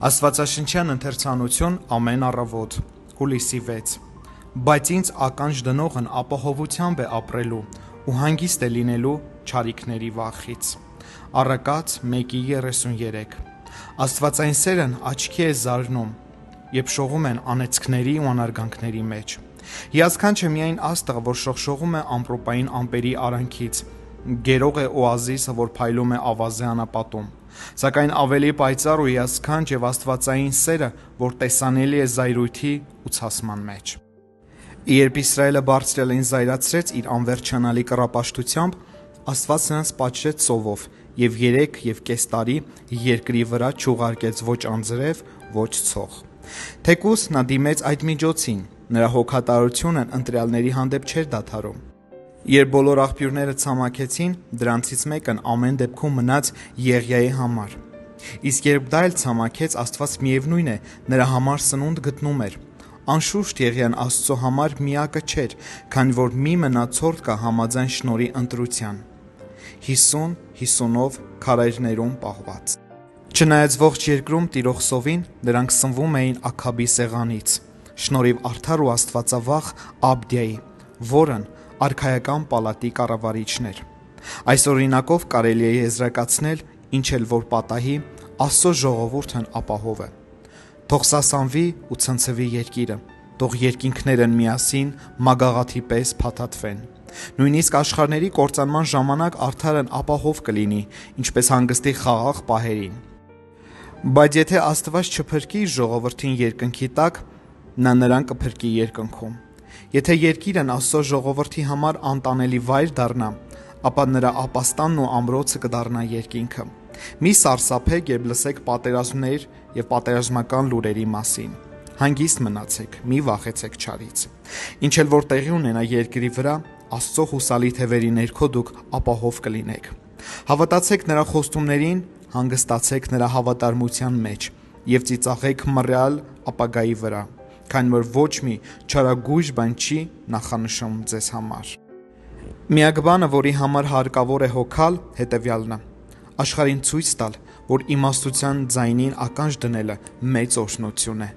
Աստվածաշնչյան ընթերցանություն ամեն առավոտ, հուլիսի 6, բայց ինձ ականջ դնողն ապահովությամբ է ապրելու ու հանգիստ է լինելու չարիքների վախից։ Առակաց 1:33 Աստվածային սերն աչքի է զարնում, երբ շողում են անեծքների ու անարգանքների մեջ։ Հիասքանչ է միայն աստղը, որ շողշողում է ամպրոպային ամպերի արանքից, գերող է օազիսը, որ փայլում է ավազե անապատում, սակայն ավելի պայծառ ու հիասքանչ եւ աստվածային սերը, որ տեսանելի է զայրույթի ու ցասման մեջ։ Երբ Իսրայելը բարձրելին զայրացրեց իր անվերջանալի կռապաշտությամբ, Աստված նրանց պատժեց սովով եւ 3.5 տարի երկրի վրա չուղարկեց ոչ անձրև, ոչ ցող։ Թեկուզ նա դիմեց այդ միջոցին, նրա հոգատարությունն ընտրյալների հանդեպ չէր դադարում։ Երբ բոլոր աղբյուրները ցամաքեցին, դրանցից մեկն ամեն դեպքում մնաց Եղիայի համար։ Իսկ երբ դա էլ ցամաքեց, Աստված միևնույն է, նրա համար սնունդ գտնում էր։ Անշուշտ Եղիան Աստծո համար միակը չէր, քանի որ մի մնացորդ կա համաձայն շնորհի ընտրության։ 50-50-ով քարայրներում պահված։ Չնայած ողջ երկրում տիրող սովին, նրանք սնվում էին Աքաբի սեղանից, շնորհիվ արդար ու աստվածավախ Աբդիայի, որն արքայական պալատի կառավարիչն էր։ Այս օրինակով կարելի է եզրակացնել, ինչ էլ որ պատահի, Աստծո ժողովուրդն ապահով է։ Թող սասանվի ու ցնցվի երկիրը, թող երկինքներն միասին մագաղաթի պես փաթաթվեն։ Նույնիսկ աշխարհների կործանման ժամանակ արդարն ապահով կլինի, ինչպես հանգստի խաղաղ պահերին։ Բայց եթե Աստված չփրկի իր ժողովրդին երկնքի տակ, նա նրան կփրկի երկնքում։ Եթե երկիրն Աստծո ժողովրդի համար անտանելի վայր դառնա, ապա նրա ապաստանն ու ամրոցը կդառնա երկինքը։ Մի սարսափեք, երբ լսեք պատերազմներ եւ պատերազմական լուրերի մասին։ Հանգիստ մնացեք, մի վախեցեք չարից։ Ինչ էլ որ տեղի ունենա երկրի վրա, Աստծո հուսալի թևերի ներքո դուք ապահով կլինեք։ Հավատացեք նրա խոստումներին, հանգստացեք նրա հավատարմության մեջ եւ ծիծաղեք մռյալ ապագայի վրա, քանի որ ոչ մի չարագույժ բան չի նախանշում ձեզ համար։ Միակ բանը, որի համար հարկավոր է հոգալ, հետեւյալն է. աշխարհին ցույց տալ, որ իմաստության ձայնին ականջ դնելը մեծ օրհնություն է։